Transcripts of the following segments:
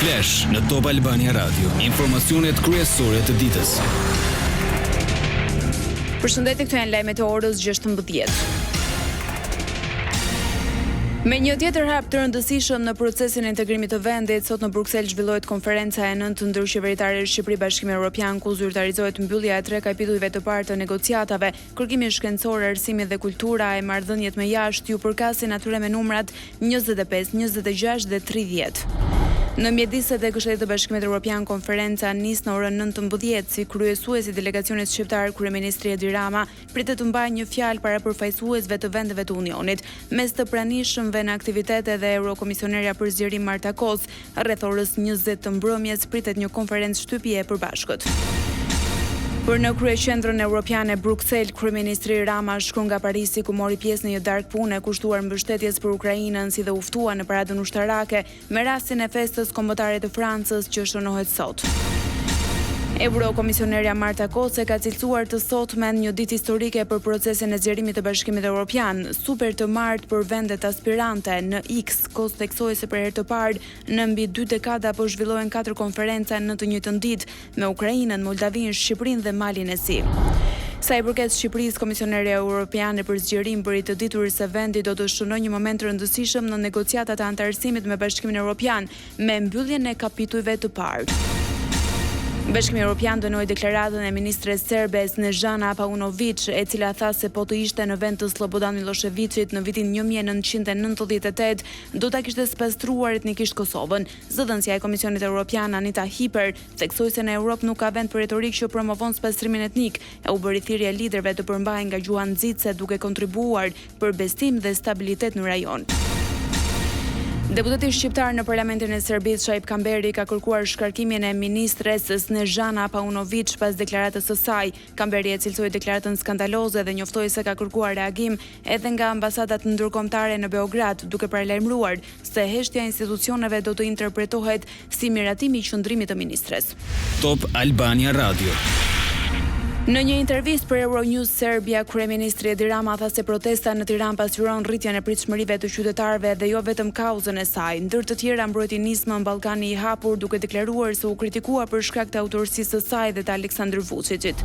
Flash në Top Albania Radio. Informacionet kryesore të ditës. Përshëndetje, këto janë lajmet e orës 16. Me një tjetër hap të rëndësishëm në procesin e integrimit të vendit, sot në Bruksel zhvillohet konferenca e 9 ndërqeveritare Shqipëri-Bashkimi Evropian, ku zyrtarizohet mbyllja e 3 kapitujve të parë të negociatave, kërkimi shkencor, arsimi dhe kultura, e marrëdhëniet me jashtë, ju përkasin atyre me numrat 25, 26 dhe 30. Në mjediset e Këshillit të Bashkimit Evropian, konferenca nis në orën 19 si kryesuesi i delegacionit shqiptar, kryeministri Edi Rama pritet të mbajë një fjalë para përfaqësuesve të vendeve të Unionit. Mes të pranishmëve në aktivitete dhe Eurokomisionerja për zgjerim Marta Kos, rreth orës 20 të mbrëmjes pritet një konferencë shtypie e përbashkët. Për në kryeqendrën evropiane Bruksel, kryeministri Rama shkon nga Parisi, ku mori pjesë në një darkë pune kushtuar mbështetjes për Ukrainën, si dhe uftua në paradën ushtarake me rastin e festës kombëtare të Francës që shënohet sot. Eurokomisionerja Marta Kos ka cilësuar të sotmen një ditë historike për procesin e zgjerimit të Bashkimit Evropian, super të martë për vendet aspirante. Në X, Kos theksoi se për herë të parë në mbi 2 dekada po zhvillohen 4 konferenca në të njëjtën ditë me Ukrainën, Moldavinë, Shqipërinë dhe Malin e Zi. Sa i përket Shqipërisë, Komisionerja Europiane për zgjerim bëri të ditur se vendi do të shënojë një moment të rëndësishëm në negociatat e anëtarësimit me Bashkimin Evropian me mbylljen e kapitujve të parë. Bashkimi Evropian dënoi deklaratën e ministres serbe Snežana Paunović, e cila tha se po të ishte në vend të Slobodan Miloševićit në vitin 1998, do ta kishte spastruar etnikisht Kosovën. Zëdhënësja e Komisionit Evropian Anita Hiper theksoi se në Europë nuk ka vend për retorik që promovon spastrimin etnik, e u bëri thirrje liderëve të përmbahen nga gjuha nxitse duke kontribuar për bestim dhe stabilitet në rajon. Deputeti shqiptar në Parlamentin e Serbisë, Shaip Kamberi, ka kërkuar shkarkimin e ministres Snežana Paunović pas deklaratës së saj. Kamberi e cilësoi deklaratën skandaloze dhe njoftoi se ka kërkuar reagim edhe nga ambasadat ndërkombëtare në Beograd, duke paralajmëruar se heshtja e institucioneve do të interpretohet si miratimi i qëndrimit të ministres. Top Albania Radio. Në një intervistë për Euronews Serbia, kryeministri Edi Rama tha se protesta në Tiranë pasqyron rritjen e pritshmërive të qytetarëve dhe jo vetëm kauzën e saj. Ndër të tjera mbrojti nismën Ballkani i hapur, duke deklaruar se u kritikua për shkak të autorsisë së saj dhe të Aleksandr Vučićit.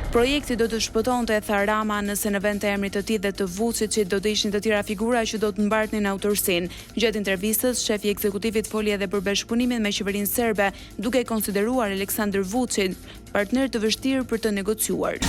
Projekti do të shpëtonte, tha Rama, nëse në vend të emrit të tij dhe të Vučićit do të ishin të tjera figura që do të mbartnin autorsinë. Gjatë intervistës, shefi i ekzekutivit foli edhe për bashkëpunimin me qeverinë serbe, duke konsideruar Aleksandr Vučić partner të vështirë për të negociuar.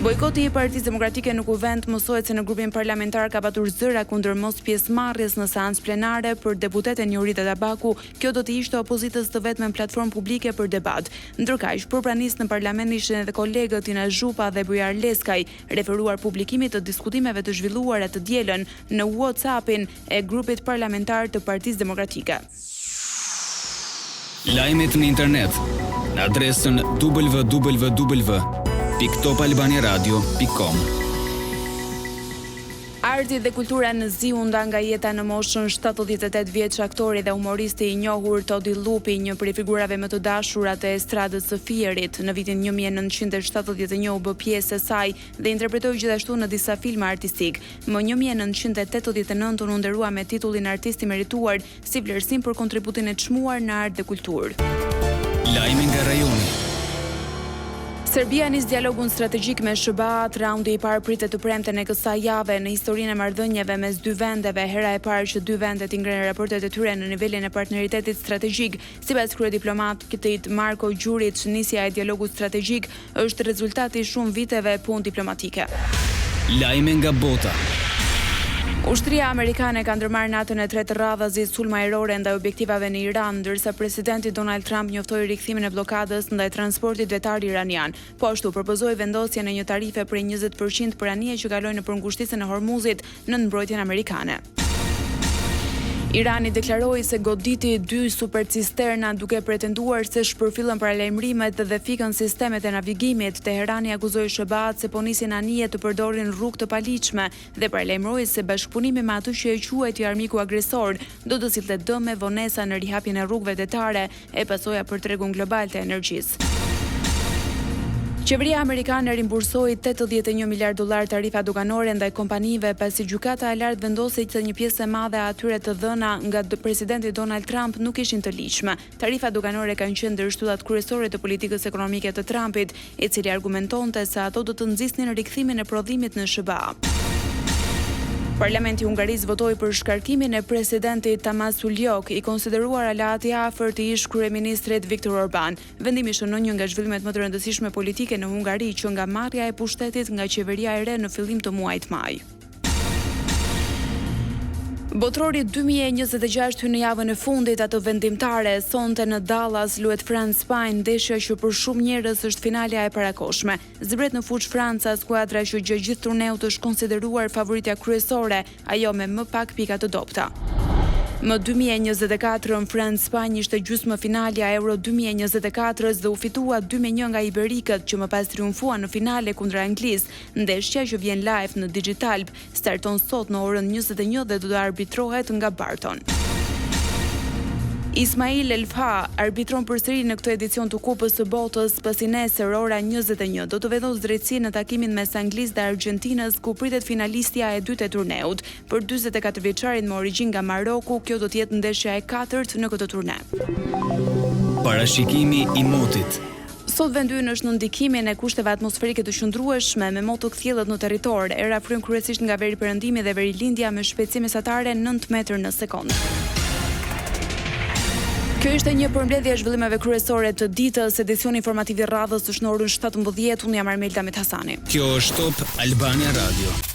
Bojkoti i Partisë Demokratike në Kuvend mësohet se në grupin parlamentar ka patur zëra kundër mos pjesëmarrjes në seancë plenare për deputeten Jurita Tabaku. Kjo do të ishte opozitës të vetme në platformë publike për debat. Ndërkaq, për pranisë në parlament ishin edhe kolegët Tina Zhupa dhe Bujar Leskaj, referuar publikimit të diskutimeve të zhvilluara të dielën në WhatsAppin e grupit parlamentar të Partisë Demokratike. Lajmet në internet në adresën www.topalbaniaradio.com. Arti dhe kultura në Zi u nda nga jeta në moshën 78 vjeç aktori dhe humoristi i njohur Todi Lupi, një prej figurave më të dashura të estradës së Fierit. Në vitin 1971 u bë pjesë e saj dhe interpretoi gjithashtu në disa filma artistik. Më 1989 u nderua me titullin artist i merituar si vlerësim për kontributin e çmuar në art dhe kulturë. Lajme nga rajoni. Serbia nis dialogun strategjik me SBA. Raundi i parë pritet të premten e kësaj jave në historinë e marrëdhënieve mes dy vendeve, hera e parë që dy vendet i ngrenë raportet e tyre në nivelin e partneritetit strategjik. Sipas kryediplomatit Marko Gjurić, nisja e dialogut strategjik është rezultati i shumë viteve punë diplomatike. Lajme nga bota. Ushtria amerikane ka ndërmarrë natën e 3 të radhëzit sulm ajrore ndaj objektivave në Iran, ndërsa presidenti Donald Trump njoftoi rikthimin e bllokadës ndaj transportit vetar iranian. Po ashtu propozoi vendosjen e një tarife prej 20% për anije që kalojnë nëpër ngushtisën e Hormuzit në mbrojtjen amerikane. Irani deklaroi se goditi 2 supercisterna duke pretenduar se shpërfillën paralajmërimet dhe fikën sistemet e navigimit. Teherani akuzoi SBA-t se po nisin anije të përdorin rrugë të paligjshme dhe paralajmëroi se bashkëpunimi me atë që e quajti armiku agresor do të sillte dëm e vonesa në rihapjen e rrugëve detare e pasoja për tregun global të energjisë. Qeveria amerikane rimbursoi $81 miliard tarifa doganore ndaj kompanive pasi gjykata e lartë vendosi që një pjesë e madhe e atyre të dhëna nga presidenti Donald Trump nuk ishin të ligjshme. Tarifat doganore kanë qenë ndër shtyllat kryesore të politikës ekonomike të Trumpit, i cili argumentonte se ato do të nxisnin rikthimin e prodhimit në SBA. Parlamenti Hungarisë votoi për shkarkimin e presidentit Tamas Uljok, i konsideruar aleati i afërt i ish kryeministrit Viktor Orban. Vendimi shënon një nga zhvillimet më të rëndësishme politike në Hungari që nga marrja e pushtetit nga qeveria e re në fillim të muajit maj. Botrori 2026 hyn në javën e fundit atë vendimtare. Sonte në Dallas luhet France-Spajnë, ndeshja që për shumë njerëz është finalja e parakoshme. Zbret në fush Franca, skuadra që gjatë gjithë turneut është konsideruar favoritja kryesore, ajo me më pak pika të dobta. Më 2024 France-Spajnë ishte gjysmëfinalja Euro 2024 dhe u fitua 2-1 nga Iberikët që më pas triumfuan në finale kundër Anglisë. Ndeshja që vjen live në Digital starton sot në orën 21 dhe do të arbitrohet nga Barton. Ismail Elfa arbitron përsëri në këtë edicion të Kupës së Botës pasi nesër ora 21 do të vendos drejtësi në takimin mes Anglisë dhe Argjentinës ku pritet finalistja e dytë e turneut. Për 44 vjeçarin me origjinë nga Maroku, kjo do të jetë ndeshja e katërt në këtë turne. Parashikimi i motit. Sot vendi ynë është në ndikimin e kushteve atmosferike të qëndrueshme me moto të kthjellët në territor. Era fryn kryesisht nga veri perëndimi dhe veri lindja me shpejtësi mesatare 9 metër në sekond. Kjo ishte një përmbledhje e zhvillimeve kryesore të ditës. Edicioni informativ i radhës është në orën 17. Unë jam Armelda Methasani. Kjo është Top Albania Radio.